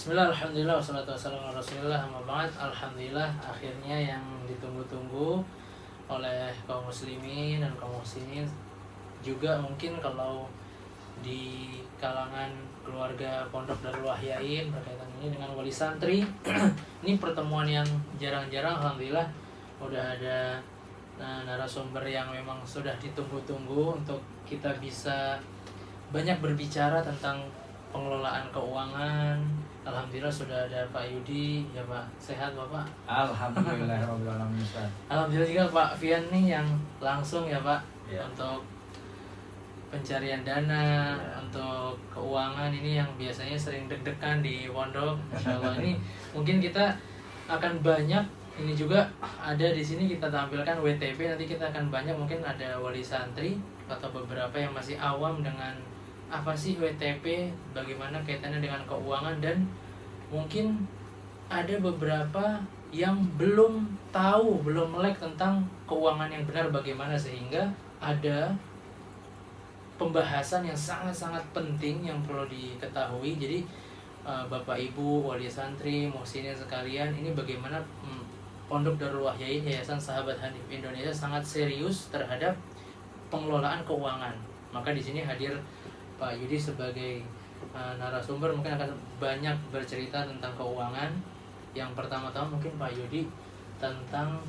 Bismillah, alhamdulillah, wassalatu wassalamu ala rasulillah, amma ba'd. Alhamdulillah, akhirnya yang ditunggu-tunggu oleh kaum muslimin dan kaum muslimin juga mungkin kalau di kalangan keluarga Pondok Darul Wahyain berkaitan ini dengan wali santri. Ini pertemuan yang jarang-jarang, alhamdulillah udah ada narasumber yang memang sudah ditunggu-tunggu untuk kita bisa banyak berbicara tentang pengelolaan keuangan. Alhamdulillah sudah ada Pak Yudi, ya Pak. Sehat Bapak? Alhamdulillahirabbil alamin. Alhamdulillah juga Pak Fian nih yang langsung ya Pak Ya. untuk pencarian dana, untuk keuangan ini yang biasanya sering deg-degan di pondok. Insyaallah ini mungkin kita akan banyak, ini juga ada di sini kita tampilkan WTP, nanti kita akan banyak, mungkin ada wali santri atau beberapa yang masih awam dengan apa sih WTP, bagaimana kaitannya dengan keuangan, dan mungkin ada beberapa yang belum tahu, belum melek tentang keuangan yang benar bagaimana, sehingga ada pembahasan yang sangat-sangat penting yang perlu diketahui. Jadi Bapak Ibu wali santri, muhsinin sekalian, ini bagaimana Pondok Darul Wahyain Yayasan Sahabat Hanif Indonesia sangat serius terhadap pengelolaan keuangan. Maka di sini hadir Pak Yudi sebagai narasumber, mungkin akan banyak bercerita tentang keuangan. Yang pertama-tama mungkin Pak Yudi tentang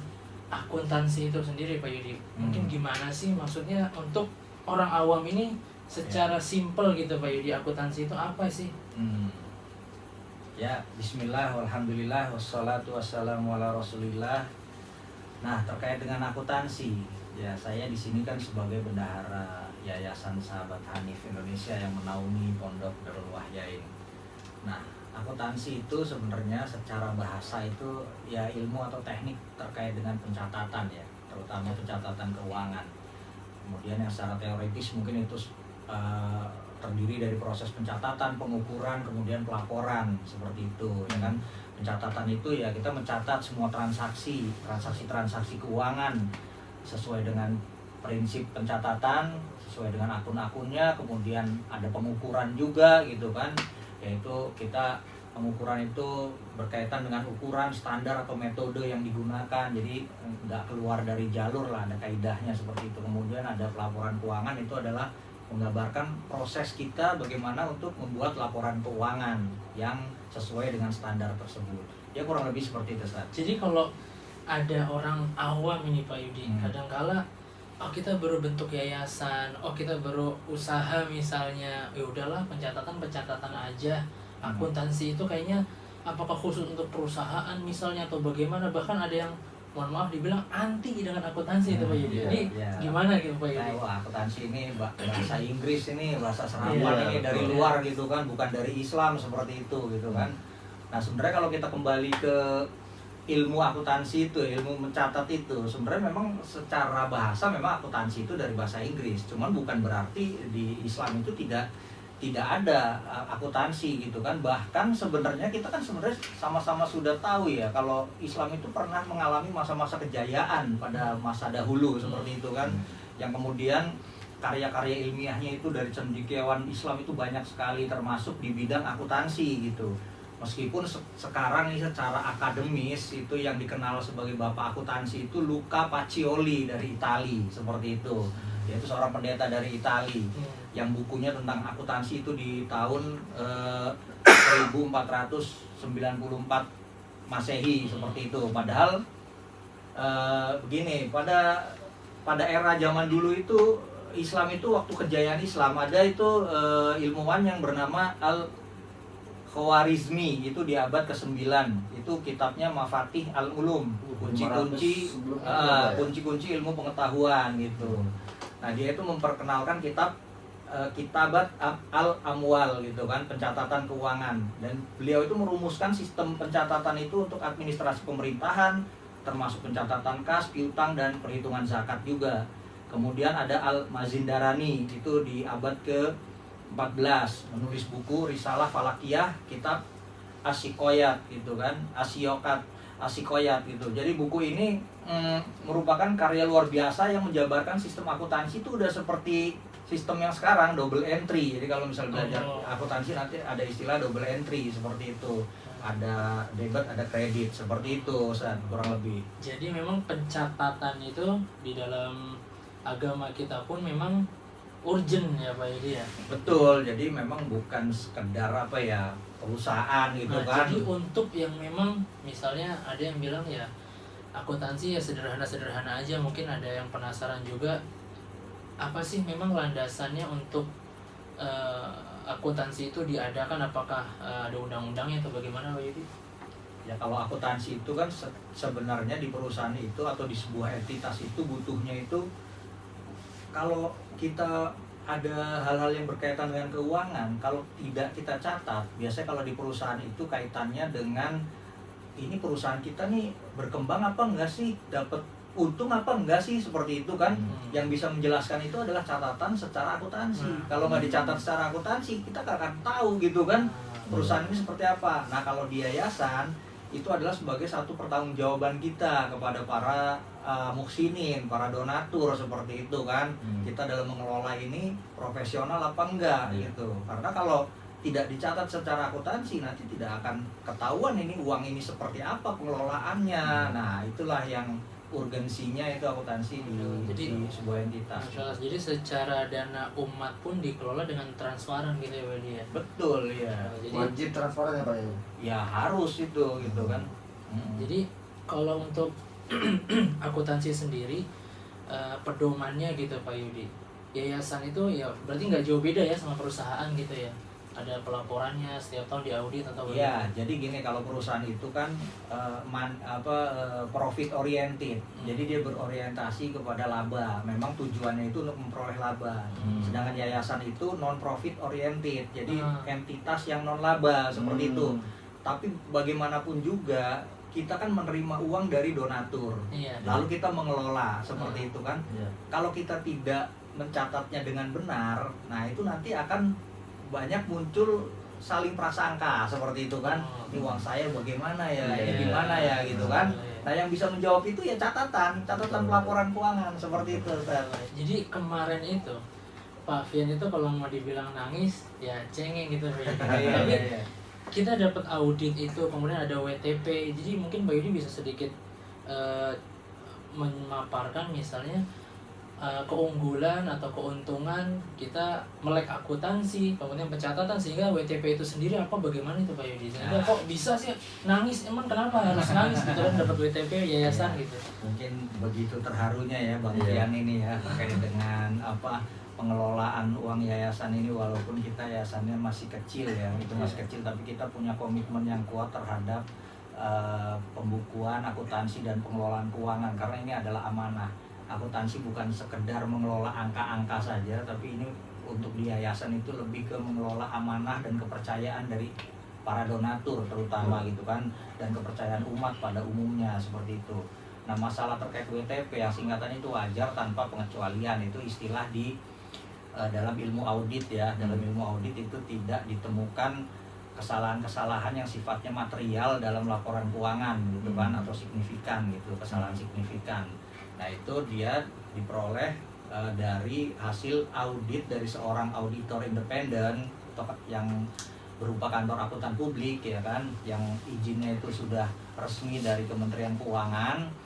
akuntansi itu sendiri, Pak Yudi. Mungkin gimana sih maksudnya untuk orang awam ini secara simpel gitu, Pak Yudi, akuntansi itu apa sih? Ya, bismillah, walhamdulillah, wassalatu wassalamu ala rasulillah. Nah, terkait dengan akuntansi, ya saya di sini kan sebagai bendahara Yayasan Sahabat Hanif Indonesia yang menaungi Pondok Darul Wahyain. Nah, akuntansi itu sebenarnya secara bahasa itu ya ilmu atau teknik terkait dengan pencatatan ya, terutama pencatatan keuangan. Kemudian yang secara teoritis mungkin itu terdiri dari proses pencatatan, pengukuran, kemudian pelaporan, seperti itu ya kan. Pencatatan itu ya kita mencatat semua transaksi keuangan sesuai dengan prinsip pencatatan, sesuai dengan akun-akunnya. Kemudian ada pengukuran juga gitu kan, yaitu kita pengukuran itu berkaitan dengan ukuran, standar atau metode yang digunakan, jadi nggak keluar dari jalur lah, ada kaidahnya seperti itu. Kemudian ada pelaporan keuangan, itu adalah menggambarkan proses kita bagaimana untuk membuat laporan keuangan yang sesuai dengan standar tersebut. Ya kurang lebih seperti itu, Ustaz. Jadi kalau ada orang awam ini Pak Yudi, kadangkala kita baru bentuk yayasan, kita baru usaha misalnya, ya udahlah pencatatan aja. Akuntansi itu kayaknya apakah khusus untuk perusahaan misalnya atau bagaimana, bahkan ada yang mohon maaf dibilang anti dengan akuntansi itu Pak Yudi. Jadi gimana gitu Pak Yudi? Nah, akuntansi ini bahasa Inggris, ini bahasa serapan, ini dari luar gitu kan, bukan dari Islam seperti itu gitu kan. Nah, sebenarnya kalau kita kembali ke ilmu akuntansi itu, ilmu mencatat itu, sebenarnya memang secara bahasa memang akuntansi itu dari bahasa Inggris. Cuman bukan berarti di Islam itu tidak ada akuntansi gitu kan. Bahkan sebenarnya kita kan sebenarnya sama-sama sudah tahu ya, kalau Islam itu pernah mengalami masa-masa kejayaan pada masa dahulu seperti itu kan, yang kemudian karya-karya ilmiahnya itu dari cendekiawan Islam itu banyak sekali, termasuk di bidang akuntansi gitu. Meskipun sekarang ini secara akademis itu yang dikenal sebagai bapak akuntansi itu Luca Pacioli dari Itali seperti itu. Yaitu seorang pendeta dari Itali yang bukunya tentang akuntansi itu di tahun 1494 Masehi seperti itu. Padahal begini, pada era zaman dulu itu Islam itu, waktu kejayaan Islam, ada itu ilmuwan yang bernama Al-Khawarizmi, itu di abad ke-9. Itu kitabnya Mafatih Al-Ulum, kunci-kunci ilmu pengetahuan gitu. Nah, dia itu memperkenalkan Kitabat Al-Amwal gitu kan, pencatatan keuangan. Dan beliau itu merumuskan sistem pencatatan itu untuk administrasi pemerintahan, termasuk pencatatan kas, piutang, dan perhitungan zakat juga. Kemudian ada Al-Mazindarani, itu di abad ke-14, menulis buku Risalah Falakiyah, kitab Asyikoyat gitu kan, Asyokat. Asikoyat gitu. Jadi buku ini merupakan karya luar biasa yang menjabarkan sistem akuntansi itu udah seperti sistem yang sekarang, double entry. Jadi kalau misalnya belajar akuntansi nanti ada istilah double entry seperti itu. Ada debit, ada kredit, seperti itu Ustaz, kurang lebih. Jadi memang pencatatan itu di dalam agama kita pun memang urgent ya Pak Yudi ya. Betul, jadi memang bukan sekedar apa ya perusahaan gitu kan. Jadi untuk yang memang misalnya ada yang bilang ya akuntansi ya sederhana-sederhana aja, mungkin ada yang penasaran juga apa sih memang landasannya untuk akuntansi itu diadakan, apakah ada undang-undangnya atau bagaimana Pak Yudi? Ya kalau akuntansi itu kan sebenarnya di perusahaan itu atau di sebuah entitas itu butuhnya itu, kalau kita ada hal-hal yang berkaitan dengan keuangan, kalau tidak kita catat, biasanya kalau di perusahaan itu kaitannya dengan ini perusahaan kita nih berkembang apa enggak sih, dapat untung apa enggak sih, seperti itu kan. Yang bisa menjelaskan itu adalah catatan secara akuntansi. Kalau nggak dicatat secara akuntansi, kita nggak akan tahu gitu kan perusahaan ini seperti apa. Nah kalau di yayasan itu adalah sebagai satu pertanggungjawaban kita kepada para muhsinin, para donatur seperti itu kan. Kita dalam mengelola ini profesional apa enggak gitu. Karena kalau tidak dicatat secara akuntansi nanti tidak akan ketahuan ini uang ini seperti apa pengelolaannya. Nah itulah yang urgensinya itu akuntansi di sebuah entitas. Jadi secara dana umat pun dikelola dengan transparan gitu ya Pak ya. Betul ya. Jadi wajib transparan ya Pak ya. Ya harus itu gitu kan. Jadi kalau untuk akuntansi sendiri pedomannya gitu Pak Yudi, yayasan itu ya berarti nggak jauh beda ya sama perusahaan gitu ya, ada pelaporannya setiap tahun diaudit atau bagaimana? Ya jadi gini, kalau perusahaan itu kan profit oriented, jadi dia berorientasi kepada laba, memang tujuannya itu untuk memperoleh laba. Sedangkan yayasan itu non profit oriented, jadi entitas yang non laba seperti itu. Tapi bagaimanapun juga kita kan menerima uang dari donatur, lalu kita mengelola seperti itu kan. Kalau kita tidak mencatatnya dengan benar, nah itu nanti akan banyak muncul saling prasangka seperti itu kan. Ini uang saya bagaimana ya, ini gimana ya gitu kan. Nah yang bisa menjawab itu ya catatan pelaporan keuangan seperti itu Ustaz. Jadi kemarin itu Pak Fian itu kalau mau dibilang nangis ya cengeng gitu ya. Tapi kita dapat audit itu, kemudian ada WTP, jadi mungkin Pak Yudi bisa sedikit memaparkan misalnya keunggulan atau keuntungan kita melek akuntansi, kemudian pencatatan, sehingga WTP itu sendiri apa bagaimana itu Pak Yudi? Sehingga kok bisa sih nangis, emang kenapa harus nangis gitu kan dapat WTP yayasan gitu? Mungkin begitu terharunya ya Bang Fian ini ya terkait dengan pengelolaan uang yayasan ini, walaupun kita yayasannya masih kecil ya, itu masih kecil, tapi kita punya komitmen yang kuat terhadap pembukuan, akuntansi dan pengelolaan keuangan, karena ini adalah amanah. Akuntansi bukan sekedar mengelola angka-angka saja, tapi ini untuk di yayasan itu lebih ke mengelola amanah dan kepercayaan dari para donatur terutama gitu kan, dan kepercayaan umat pada umumnya seperti itu. Nah masalah terkait WTP yang singkatannya itu wajar tanpa pengecualian, itu istilah di dalam ilmu audit ya. Dalam ilmu audit itu tidak ditemukan kesalahan-kesalahan yang sifatnya material dalam laporan keuangan gitu kan, atau signifikan gitu, kesalahan signifikan. Nah itu dia diperoleh dari hasil audit dari seorang auditor independen yang berupa kantor akuntan publik ya kan, yang izinnya itu sudah resmi dari Kementerian Keuangan.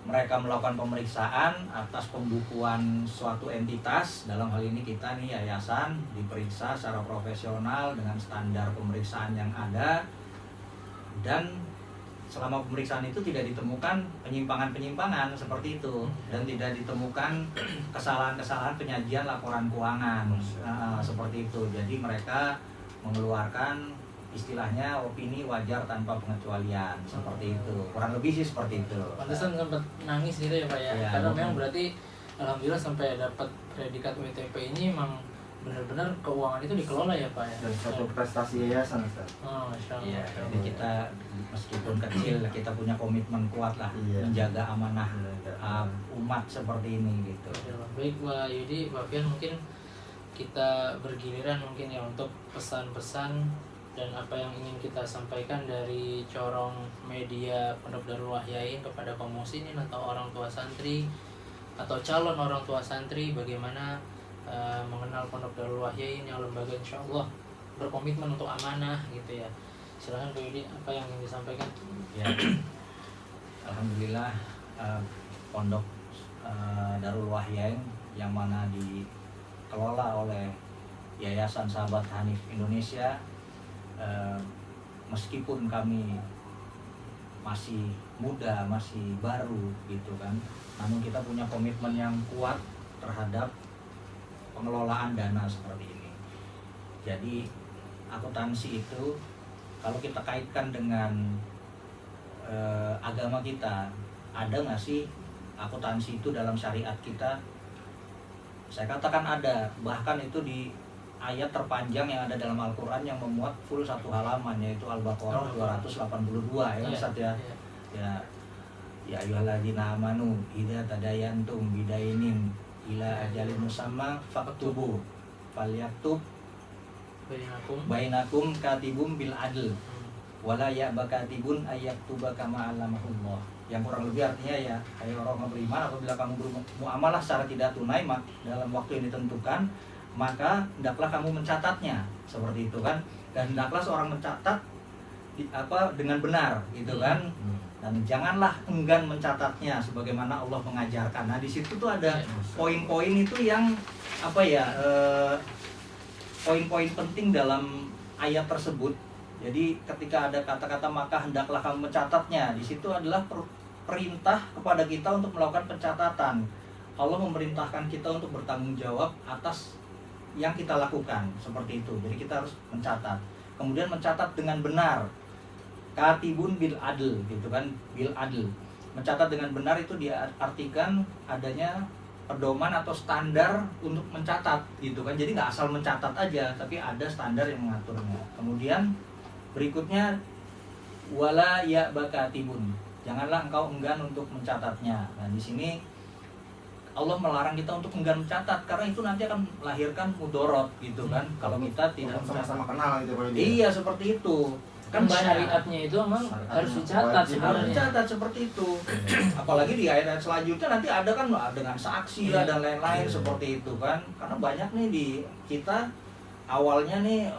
Mereka melakukan pemeriksaan atas pembukuan suatu entitas, dalam hal ini kita nih yayasan, diperiksa secara profesional dengan standar pemeriksaan yang ada, dan selama pemeriksaan itu tidak ditemukan penyimpangan-penyimpangan seperti itu, dan tidak ditemukan kesalahan-kesalahan penyajian laporan keuangan seperti itu. Jadi mereka mengeluarkan istilahnya opini wajar tanpa pengecualian seperti itu, kurang lebih sih seperti itu. Pantesan sempat nangis gitu ya Pak ya, karena memang berarti alhamdulillah sampai dapat predikat WTP ini memang benar-benar keuangan itu dikelola ya Pak ya. Dan suatu prestasi yayasan Ustaz. Oh, iya, jadi kita meskipun kecil kita punya komitmen kuat lah menjaga amanah umat seperti ini gitu. Baik Pak Yudi, Pak Fian, mungkin kita bergiliran mungkin ya untuk pesan-pesan dan apa yang ingin kita sampaikan dari corong media Pondok Darul Wahyain kepada kaum muslimin atau orang tua santri atau calon orang tua santri, bagaimana mengenal Pondok Darul Wahyain yang lembaga insyaallah berkomitmen untuk amanah gitu ya. Silahkan Pak Yudi, apa yang ingin disampaikan? Ya, alhamdulillah Pondok Darul Wahyain yang mana dikelola oleh Yayasan Sahabat Hanif Indonesia, meskipun kami masih muda, masih baru gitu kan, namun kita punya komitmen yang kuat terhadap pengelolaan dana seperti ini. Jadi akuntansi itu kalau kita kaitkan dengan agama kita, ada nggak sih akuntansi itu dalam syariat kita? Saya katakan ada, bahkan itu di ayat terpanjang yang ada dalam Al-Quran yang memuat full satu halaman, yaitu Al-Baqarah 282 ya Ustaz ya. Ya ayyuhalladzina amanu idza tadayantum bidainin ila ajalin musamma faktubu falyaktub bainakum katibum bil adl wala ya'ba katibun ayyaktuba kama 'allamahullah. Yang kurang lebih artinya ya, hai orang beriman, apabila kamu bermuamalah secara tidak tunai dalam waktu yang ditentukan, maka hendaklah kamu mencatatnya, seperti itu kan, dan hendaklah seorang mencatat dengan benar gitu kan, dan janganlah enggan mencatatnya sebagaimana Allah mengajarkan. Nah di situ tuh ada poin-poin itu yang poin-poin penting dalam ayat tersebut. Jadi ketika ada kata-kata maka hendaklah kamu mencatatnya, di situ adalah perintah kepada kita untuk melakukan pencatatan. Allah memerintahkan kita untuk bertanggung jawab atas yang kita lakukan, seperti itu. Jadi kita harus mencatat. Kemudian mencatat dengan benar. Katibun bil adl gitu kan, bil adl. Mencatat dengan benar itu diartikan adanya pedoman atau standar untuk mencatat gitu kan. Jadi nggak asal mencatat aja, tapi ada standar yang mengaturnya. Kemudian berikutnya wala ya bakatibun. Janganlah engkau enggan untuk mencatatnya. Nah, di sini Allah melarang kita untuk enggan mencatat karena itu nanti akan melahirkan mudorot gitu kan. Kalau kita tidak sama-sama kenal gitu Pak. Iya, seperti itu. Kan syariatnya itu memang harus dicatat harus dicatat seperti itu. Apalagi di ayat-ayat selanjutnya nanti ada kan dengan saksi lah dan lain-lain seperti itu kan. Karena banyak nih di kita awalnya nih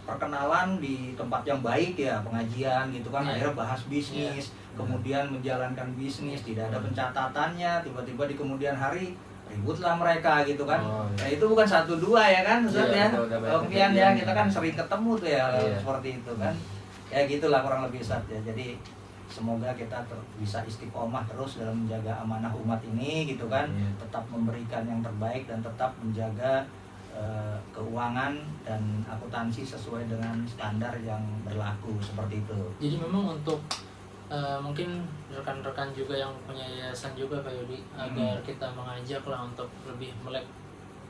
perkenalan di tempat yang baik ya, pengajian gitu kan, akhirnya bahas bisnis, kemudian menjalankan bisnis, tidak ada pencatatannya, tiba-tiba di kemudian hari ributlah mereka gitu kan. Nah itu bukan 1-2 ya kan Ustaz ya. Kemudian ya kita kan sering ketemu tuh ya seperti itu kan. Ya gitulah kurang lebih Ustaz ya. Jadi semoga kita bisa istiqomah terus dalam menjaga amanah umat ini gitu kan, tetap memberikan yang terbaik dan tetap menjaga keuangan dan akuntansi sesuai dengan standar yang berlaku seperti itu. Jadi memang untuk mungkin rekan-rekan juga yang punya yayasan juga Pak Yudi, agar kita mengajak lah untuk lebih melek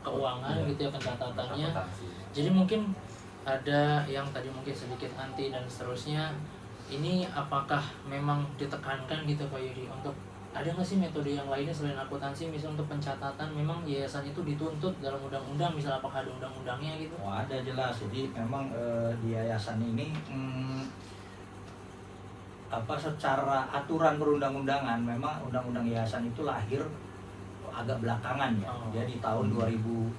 keuangan gitu ya, pencatatannya. Jadi mungkin ada yang tadi mungkin sedikit anti dan seterusnya. Ini apakah memang ditekankan gitu Pak Yudi untuk ada nggak sih metode yang lainnya selain akuntansi, misal untuk pencatatan memang yayasan itu dituntut dalam undang-undang, misal apakah ada undang-undangnya gitu? Oh ada jelas, jadi memang di yayasan ini secara aturan perundang-undangan memang undang-undang yayasan itu lahir agak belakangan ya, dia di tahun 2001,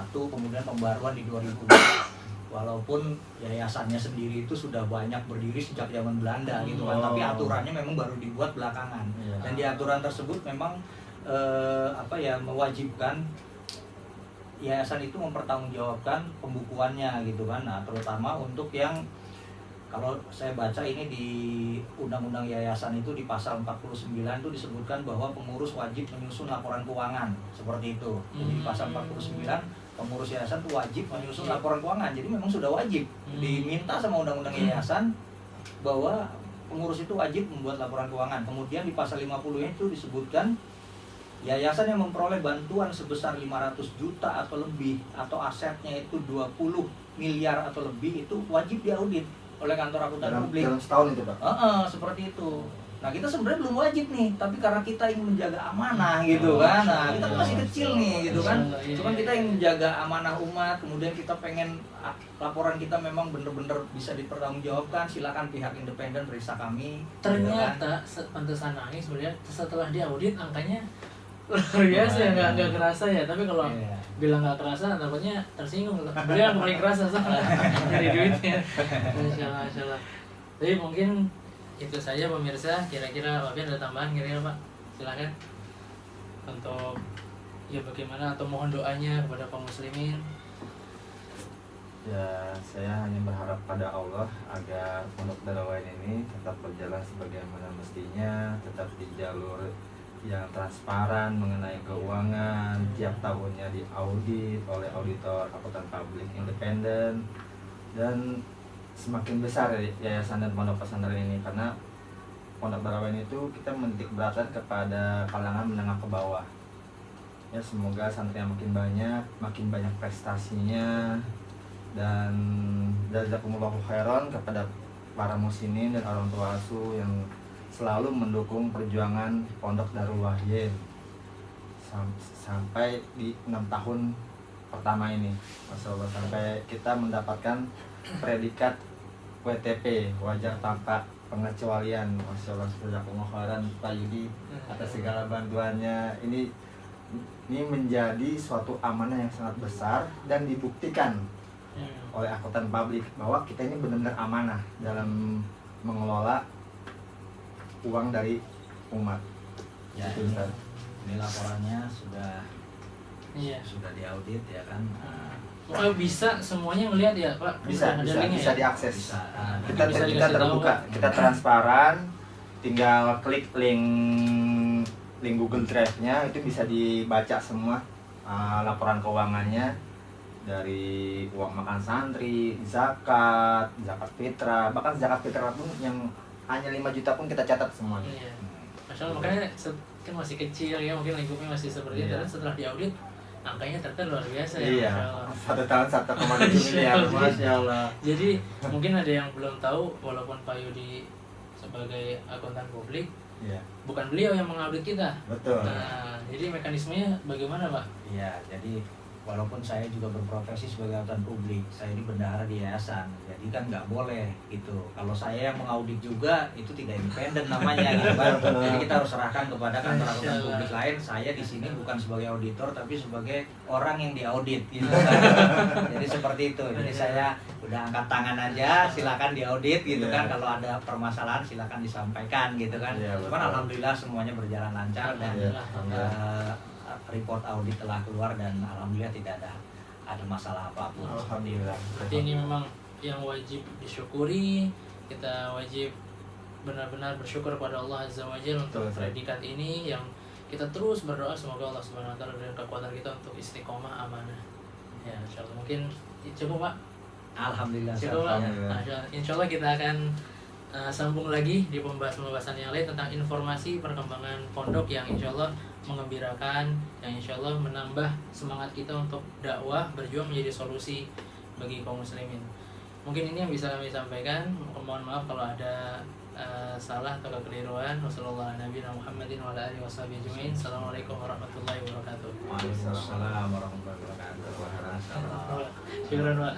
kemudian pembaruan di 2000. Walaupun yayasannya sendiri itu sudah banyak berdiri sejak zaman Belanda gitu kan, tapi aturannya memang baru dibuat belakangan. Dan di aturan tersebut memang mewajibkan yayasan itu mempertanggungjawabkan pembukuannya gitu kan. Nah, terutama untuk yang kalau saya baca ini di Undang-Undang Yayasan itu di pasal 49 itu disebutkan bahwa pengurus wajib menyusun laporan keuangan seperti itu. Jadi di pasal 49 pengurus yayasan itu wajib menyusun laporan keuangan. Jadi memang sudah wajib diminta sama Undang-Undang Yayasan bahwa pengurus itu wajib membuat laporan keuangan. Kemudian di pasal 50 itu disebutkan yayasan yang memperoleh bantuan sebesar 500 juta atau lebih atau asetnya itu 20 miliar atau lebih itu wajib diaudit oleh kantor akuntan publik. Dalam setahun itu Pak? Seperti itu. Nah kita sebenarnya belum wajib nih, tapi karena kita ingin menjaga amanah gitu kan. Nah kita kan masih kecil nih gitu kan. Cuman kita ingin menjaga amanah umat, kemudian kita pengen laporan kita memang bener-bener bisa dipertanggungjawabkan. Silakan pihak independen periksa kami. Ternyata pantesan nangis sebenarnya setelah diaudit angkanya luar biasa ya, nggak kerasa ya. Tapi kalau bilang nggak kerasa, takutnya tersinggung. Beliau yang paling kerasa soalnya dari duitnya. Masya Allah. Jadi mungkin itu saja pemirsa. Kira-kira Pak Bian ada tambahan kira-kira Pak? Silakan untuk ya bagaimana atau mohon doanya kepada kaum muslimin. Ya, saya hanya berharap pada Allah agar Pondok Darwain ini tetap berjalan sebagaimana mestinya, tetap di jalur yang transparan mengenai keuangan, tiap tahunnya diaudit oleh auditor akuntan publik independen, dan semakin besar yayasan dan pondok pesantren ini, karena Pondok Darwain itu kita menitik beratkan kepada kalangan menengah ke bawah. Ya, semoga santri yang makin banyak prestasinya, dan jazakumullahu khairan kepada para muslimin dan orang tua asuh yang selalu mendukung perjuangan Pondok Darul Wahyin sampai di 6 tahun pertama ini, Masya Allah, sampai kita mendapatkan predikat WTP, wajar tanpa pengecualian. Masya Allah, jazakumullahu khairan Pak Yudi atas segala bantuannya. Ini menjadi suatu amanah yang sangat besar dan dibuktikan oleh akuntan publik bahwa kita ini benar-benar amanah dalam mengelola uang dari umat. Ya, Itu, Ustaz. ini laporannya sudah Iya. diaudit ya kan. Oh, bisa semuanya ngelihat ya Pak? Bisa linknya ya? diakses. Bisa. Kita Bisa kita dikasih terbuka, tahu. kita transparan, tinggal klik link Google Drive-nya, itu bisa dibaca semua laporan keuangannya, dari uang makan santri, zakat fitrah, bahkan zakat fitrah pun yang hanya 5 juta pun kita catat semuanya. Iya. Masya Allah, makanya kan masih kecil ya, mungkin lingkupnya masih seperti itu. Iya. Dan setelah diaudit angkanya ternyata luar biasa ya. Iya, Masya Allah. 1 tahun 1,7 miliar, Masya Allah. Jadi mungkin ada yang belum tahu, walaupun Pak Yudi sebagai akuntan publik, Iya, bukan beliau yang mengaudit kita. betul. Nah, jadi mekanismenya bagaimana Pak? Iya, jadi walaupun saya juga berprofesi sebagai akuntan publik, saya ini bendahara di yayasan, jadi kan nggak boleh gitu. Kalau saya yang mengaudit juga itu tidak independen namanya, gitu kan. Jadi kita harus serahkan kepada kantor akuntan publik lain. Saya di sini bukan sebagai auditor, tapi sebagai orang yang diaudit, gitu kan. Jadi seperti itu. Jadi saya udah angkat tangan aja, silakan diaudit, gitu kan. Kalau ada permasalahan silakan disampaikan, gitu kan. Iya, Cuman betul. alhamdulillah semuanya berjalan lancar dan report audit telah keluar dan alhamdulillah tidak ada masalah apapun. Alhamdulillah. Berarti ini memang yang wajib disyukuri. Kita wajib benar-benar bersyukur kepada Allah Azza wa Jalla untuk Betul. predikat ini, yang kita terus berdoa semoga Allah Subhanahu wa taala berikan kekuatan kita untuk istiqomah amanah. Ya, insyaallah mungkin cukup Pak. Alhamdulillah. Cukup Pak. Alhamdulillah. Nah, insyaallah kita akan sambung lagi di pembahasan yang lain tentang informasi perkembangan pondok yang insyaallah mengembirakan, yang insyaallah menambah semangat kita untuk dakwah, berjuang menjadi solusi bagi kaum muslimin. Mungkin ini yang bisa kami sampaikan. Mohon maaf kalau ada salah atau kekeliruan. Wassalamualaikum warahmatullahi wabarakatuh. Waalaikumsalam warahmatullahi wabarakatuh. Syukran Pak.